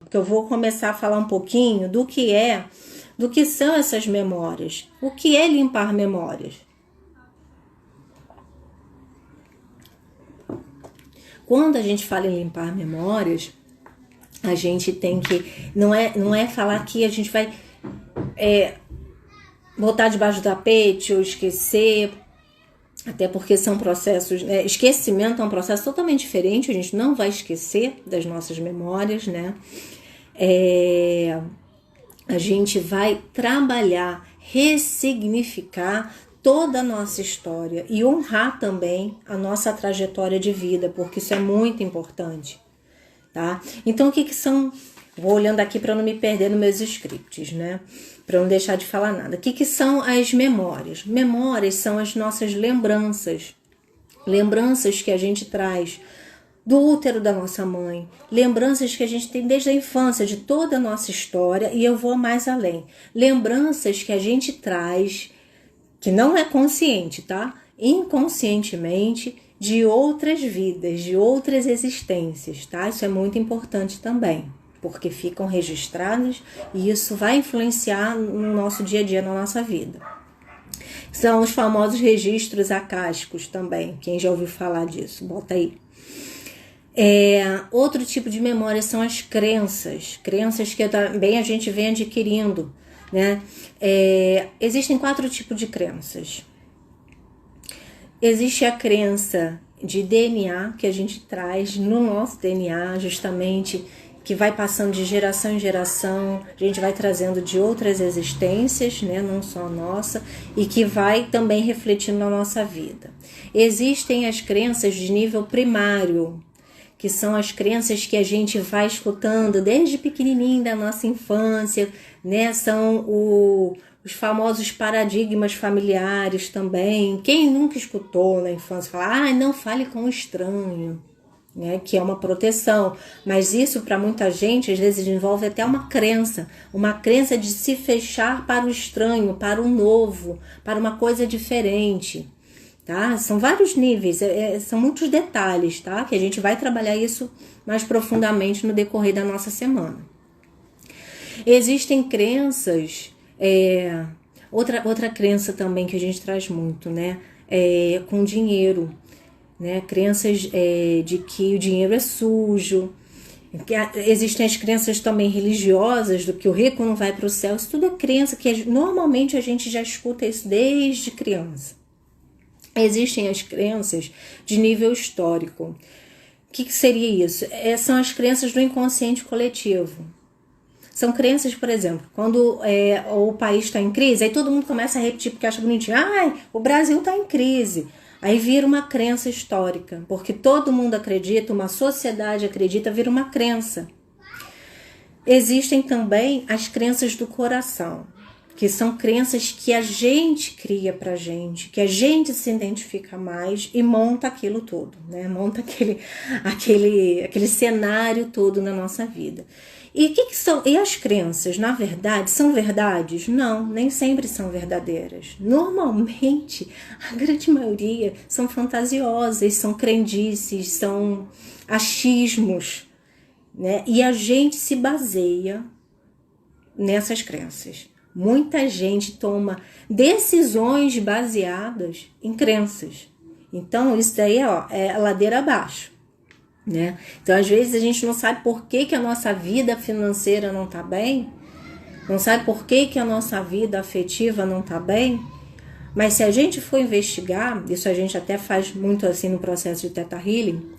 porque eu vou começar a falar um pouquinho do que são essas memórias. O que é limpar memórias? Quando a gente fala em limpar memórias, a gente tem que... Não é falar que a gente vai botar debaixo do tapete ou esquecer, até porque são processos... esquecimento é um processo totalmente diferente, a gente não vai esquecer das nossas memórias, né? A gente vai trabalhar, ressignificar toda a nossa história e honrar também a nossa trajetória de vida, porque isso é muito importante, tá? Então, o que são... Vou olhando aqui para não me perder nos meus scripts, né? Para não deixar de falar nada. O que são as memórias? Memórias são as nossas lembranças. Lembranças que a gente traz do útero da nossa mãe. Lembranças que a gente tem desde a infância, de toda a nossa história. E eu vou mais além. Lembranças que a gente traz, que não é consciente, tá? Inconscientemente, de outras vidas, de outras existências, tá? Isso é muito importante também, porque ficam registrados e isso vai influenciar no nosso dia a dia, na nossa vida. São os famosos registros acásticos também, quem já ouviu falar disso, bota aí. Outro tipo de memória são as crenças que também a gente vem adquirindo, né? Existem 4 tipos de crenças. Existe a crença de DNA, que a gente traz no nosso DNA, justamente, que vai passando de geração em geração, a gente vai trazendo de outras existências, né, não só a nossa, e que vai também refletindo na nossa vida. Existem as crenças de nível primário, que são as crenças que a gente vai escutando desde pequenininho da nossa infância, né, são os famosos paradigmas familiares também. Quem nunca escutou na infância falar, não fale com o estranho, né, que é uma proteção, mas isso para muita gente às vezes envolve até uma crença de se fechar para o estranho, para o novo, para uma coisa diferente, tá? São vários níveis, são muitos detalhes, tá? Que a gente vai trabalhar isso mais profundamente no decorrer da nossa semana. Existem crenças, outra crença também que a gente traz muito, né, com dinheiro, né? Crenças de que o dinheiro é sujo. Existem as crenças também religiosas, do que o rico não vai para o céu. Isso tudo é crença que normalmente a gente já escuta isso desde criança. Existem as crenças de nível histórico. O que seria isso? São as crenças do inconsciente coletivo. São crenças, por exemplo, quando o país está em crise, aí todo mundo começa a repetir porque acha bonitinho. O Brasil está em crise. Aí vira uma crença histórica, porque todo mundo acredita, uma sociedade acredita, vira uma crença. Existem também as crenças do coração, que são crenças que a gente cria pra gente, que a gente se identifica mais e monta aquilo tudo, né? Monta aquele cenário todo na nossa vida. E o que são? E as crenças, na verdade, são verdades? Não, nem sempre são verdadeiras. Normalmente, a grande maioria são fantasiosas, são crendices, são achismos, né? E a gente se baseia nessas crenças. Muita gente toma decisões baseadas em crenças. Então, isso daí é ladeira abaixo, né? Então, às vezes, a gente não sabe por que a nossa vida financeira não está bem, não sabe por que a nossa vida afetiva não está bem, mas se a gente for investigar, isso a gente até faz muito assim no processo de Theta Healing,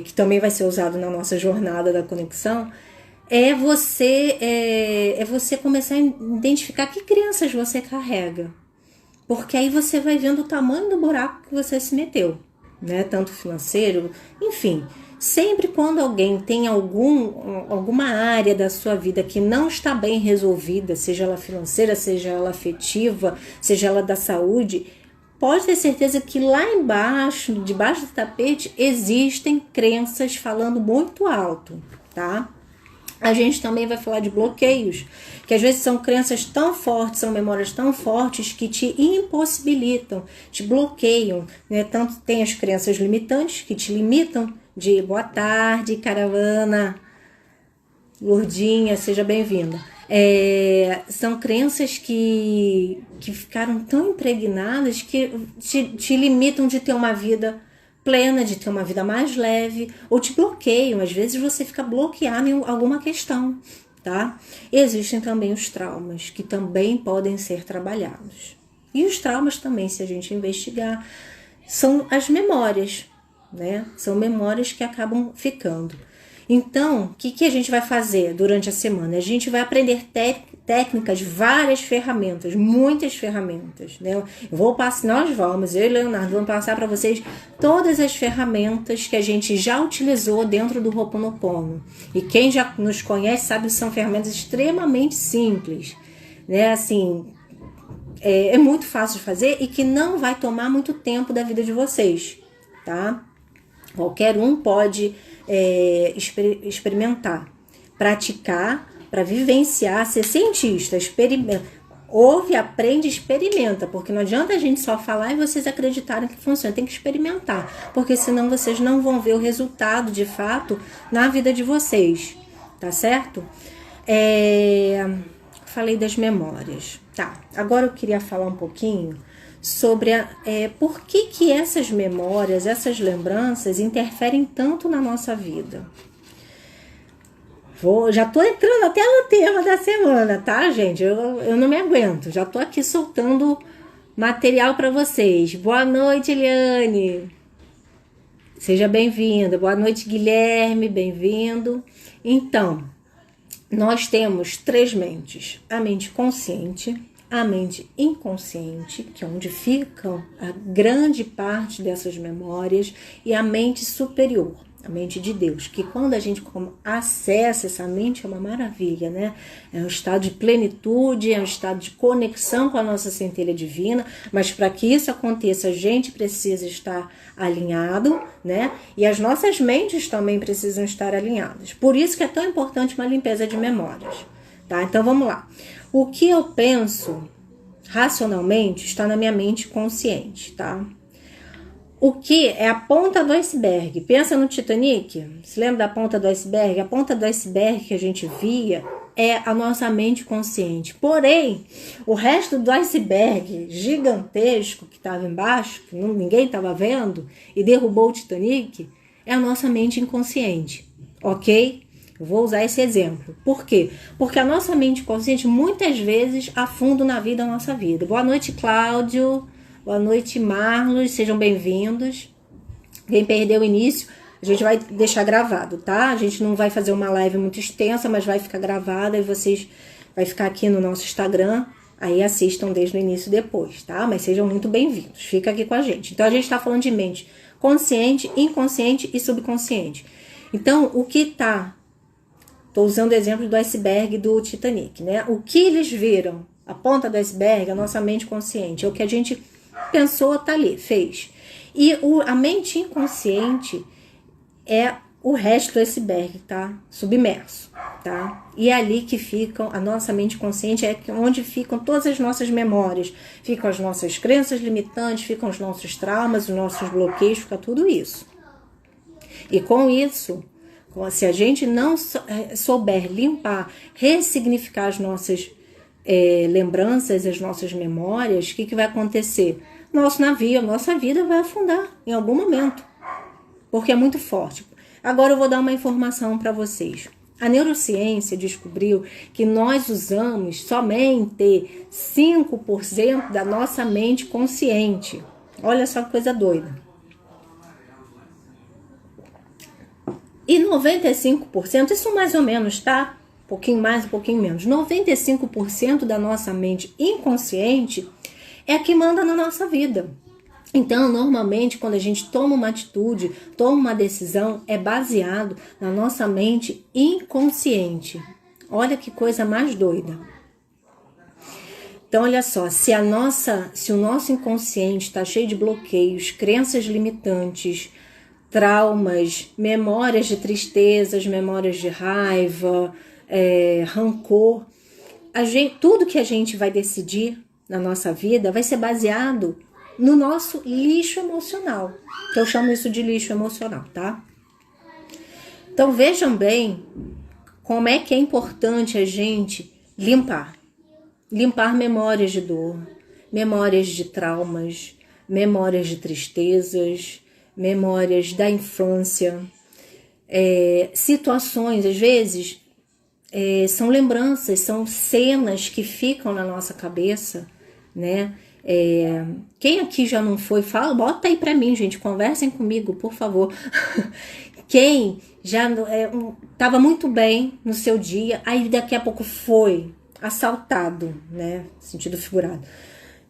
que também vai ser usado na nossa jornada da conexão, é você começar a identificar que crenças você carrega, porque aí você vai vendo o tamanho do buraco que você se meteu, né? Tanto financeiro, enfim. Sempre quando alguém tem alguma área da sua vida que não está bem resolvida, seja ela financeira, seja ela afetiva, seja ela da saúde, pode ter certeza que lá embaixo, debaixo do tapete, existem crenças falando muito alto, tá? A gente também vai falar de bloqueios, que às vezes são crenças tão fortes, são memórias tão fortes que te impossibilitam, te bloqueiam, né? Tanto tem as crenças limitantes que te limitam de boa tarde, caravana. Lourdinha, seja bem-vinda. São crenças que ficaram tão impregnadas que te limitam de ter uma vida plena, de ter uma vida mais leve, ou te bloqueiam. Às vezes você fica bloqueado em alguma questão, tá? Existem também os traumas, que também podem ser trabalhados. E os traumas também, se a gente investigar, são as memórias, né? São memórias que acabam ficando. Então, o que a gente vai fazer durante a semana? A gente vai aprender técnicas, várias ferramentas, muitas ferramentas, né? Eu e Leonardo vamos passar para vocês todas as ferramentas que a gente já utilizou dentro do Ho'oponopono. E quem já nos conhece sabe que são ferramentas extremamente simples, né? Assim, é muito fácil de fazer e que não vai tomar muito tempo da vida de vocês, tá? Qualquer um pode experimentar, praticar, para vivenciar, ser cientista, ouve, aprende, experimenta, porque não adianta a gente só falar e vocês acreditarem que funciona, tem que experimentar, porque senão vocês não vão ver o resultado de fato na vida de vocês, tá certo? Falei das memórias, tá? Agora eu queria falar um pouquinho sobre por que essas memórias, essas lembranças interferem tanto na nossa vida. Já tô entrando até no tema da semana, tá, gente? Eu não me aguento, já tô aqui soltando material para vocês. Boa noite, Eliane. Seja bem-vinda. Boa noite, Guilherme, bem-vindo. Então, nós temos 3 mentes. A mente consciente, a mente inconsciente, que é onde ficam a grande parte dessas memórias, e a mente superior, a mente de Deus, que quando a gente acessa essa mente é uma maravilha, né? É um estado de plenitude, é um estado de conexão com a nossa centelha divina, mas para que isso aconteça a gente precisa estar alinhado, né? E as nossas mentes também precisam estar alinhadas. Por isso que é tão importante uma limpeza de memórias, tá? Então vamos lá. O que eu penso racionalmente está na minha mente consciente, tá? O que é a ponta do iceberg? Pensa no Titanic? Se lembra da ponta do iceberg? A ponta do iceberg que a gente via é a nossa mente consciente. Porém, o resto do iceberg gigantesco que estava embaixo, que ninguém estava vendo, e derrubou o Titanic, é a nossa mente inconsciente, ok? Eu vou usar esse exemplo. Por quê? Porque a nossa mente consciente muitas vezes afunda na vida a nossa vida. Boa noite, Cláudio. Boa noite, Marlos. Sejam bem-vindos. Quem perdeu o início, a gente vai deixar gravado, tá? A gente não vai fazer uma live muito extensa, mas vai ficar gravada e vocês vai ficar aqui no nosso Instagram. Aí assistam desde o início depois, tá? Mas sejam muito bem-vindos. Fica aqui com a gente. Então, a gente está falando de mente consciente, inconsciente e subconsciente. Então, o que tá... Estou usando o exemplo do iceberg do Titanic, né? O que eles viram, a ponta do iceberg, a nossa mente consciente, é o que a gente pensou, tá ali, fez. E a mente inconsciente é o resto do iceberg, tá? Submerso, tá? E é ali que ficam, a nossa mente consciente é onde ficam todas as nossas memórias, ficam as nossas crenças limitantes, ficam os nossos traumas, os nossos bloqueios, fica tudo isso. E com isso... Se a gente não souber limpar, ressignificar as nossas lembranças, as nossas memórias, o que vai acontecer? Nosso navio, nossa vida vai afundar em algum momento, porque é muito forte. Agora eu vou dar uma informação para vocês. A neurociência descobriu que nós usamos somente 5% da nossa mente consciente. Olha só que coisa doida. E 95%, isso mais ou menos, tá? Um pouquinho mais, um pouquinho menos. 95% da nossa mente inconsciente é a que manda na nossa vida. Então, normalmente, quando a gente toma uma atitude, toma uma decisão, é baseado na nossa mente inconsciente. Olha que coisa mais doida. Então, olha só, se o nosso inconsciente está cheio de bloqueios, crenças limitantes, traumas, memórias de tristezas, memórias de raiva, rancor. Tudo que a gente vai decidir na nossa vida vai ser baseado no nosso lixo emocional. Eu chamo isso de lixo emocional, tá? Então vejam bem como é que é importante a gente limpar. Limpar memórias de dor, memórias de traumas, memórias de tristezas, memórias da infância, situações, às vezes, são lembranças, são cenas que ficam na nossa cabeça, né? Quem aqui já não foi, fala, bota aí pra mim, gente, conversem comigo, por favor. Quem já estava muito bem no seu dia, aí daqui a pouco foi assaltado, né? Sentido figurado,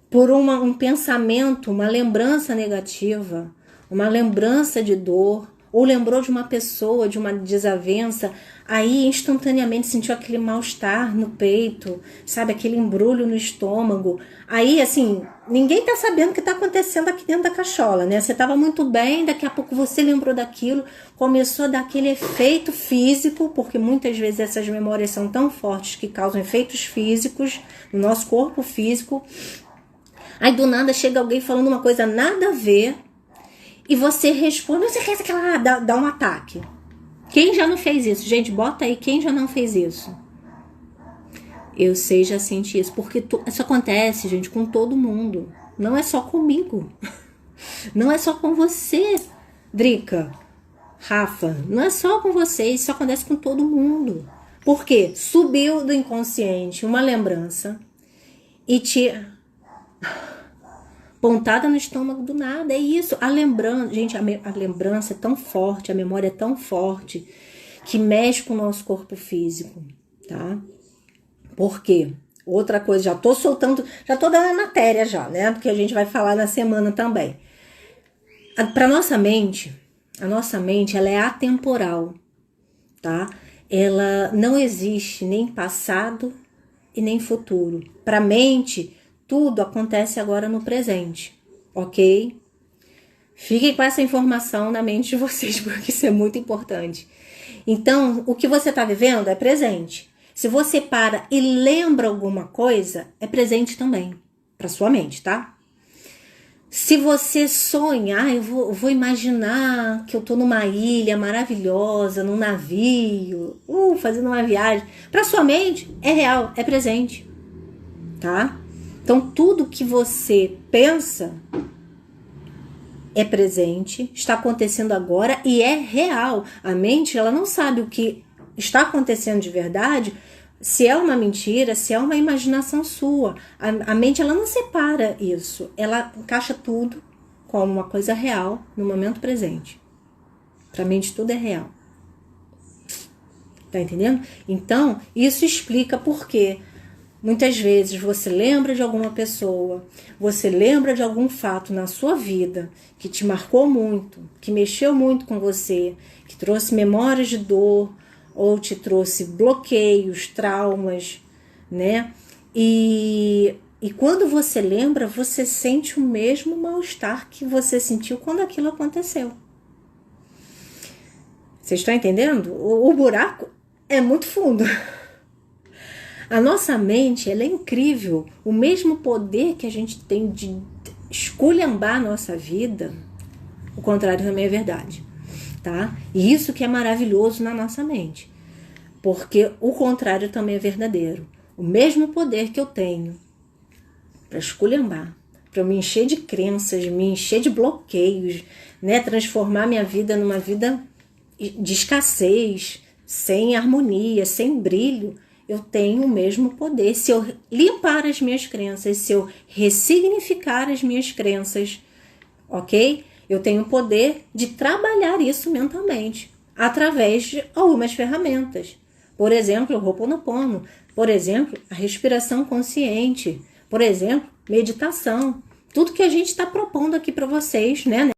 por um pensamento, uma lembrança negativa, uma lembrança de dor, ou lembrou de uma pessoa, de uma desavença, aí instantaneamente sentiu aquele mal-estar no peito, sabe, aquele embrulho no estômago. Aí, assim, ninguém tá sabendo o que tá acontecendo aqui dentro da cachola, né? Você tava muito bem, daqui a pouco você lembrou daquilo, começou a dar aquele efeito físico, porque muitas vezes essas memórias são tão fortes que causam efeitos físicos no nosso corpo físico. Aí do nada chega alguém falando uma coisa nada a ver, e você responde, você quer que ela dá um ataque. Quem já não fez isso? Gente, bota aí quem já não fez isso. Eu sei, já senti isso. Porque isso acontece, gente, com todo mundo. Não é só comigo. Não é só com você, Drica, Rafa. Não é só com você. Isso acontece com todo mundo. Por quê? Subiu do inconsciente uma lembrança e te... pontada no estômago do nada, é isso. A lembrança, gente, a lembrança é tão forte, a memória é tão forte que mexe com o nosso corpo físico, tá? Por quê? Outra coisa, já tô soltando, já tô dando a matéria já, né? Porque a gente vai falar na semana também. Para nossa mente, a nossa mente, ela é atemporal, tá? Ela não existe nem passado e nem futuro. Para a mente, tudo acontece agora no presente, ok? Fiquem com essa informação na mente de vocês, porque isso é muito importante. Então, o que você está vivendo é presente. Se você para e lembra alguma coisa, é presente também, para sua mente, tá? Se você sonha, eu vou imaginar que eu tô numa ilha maravilhosa, num navio, fazendo uma viagem. Para sua mente, é real, é presente, tá? Então, tudo que você pensa é presente, está acontecendo agora e é real. A mente, ela não sabe o que está acontecendo de verdade, se é uma mentira, se é uma imaginação sua. A mente, ela não separa isso. Ela encaixa tudo como uma coisa real no momento presente. Para a mente, tudo é real. Tá entendendo? Então, isso explica por quê. Muitas vezes você lembra de alguma pessoa, você lembra de algum fato na sua vida que te marcou muito, que mexeu muito com você, que trouxe memórias de dor ou te trouxe bloqueios, traumas, né? E quando você lembra, você sente o mesmo mal-estar que você sentiu quando aquilo aconteceu. Vocês estão entendendo? O buraco é muito fundo. A nossa mente, ela é incrível. O mesmo poder que a gente tem de esculhambar a nossa vida, o contrário também é verdade, tá? E isso que é maravilhoso na nossa mente. Porque o contrário também é verdadeiro. O mesmo poder que eu tenho para esculhambar, para me encher de crenças, me encher de bloqueios, né? Transformar minha vida numa vida de escassez, sem harmonia, sem brilho, eu tenho o mesmo poder. Se eu limpar as minhas crenças, se eu ressignificar as minhas crenças, ok? Eu tenho o poder de trabalhar isso mentalmente, através de algumas ferramentas. Por exemplo, o Ho'oponopono. Por exemplo, a respiração consciente. Por exemplo, meditação. Tudo que a gente está propondo aqui para vocês, né?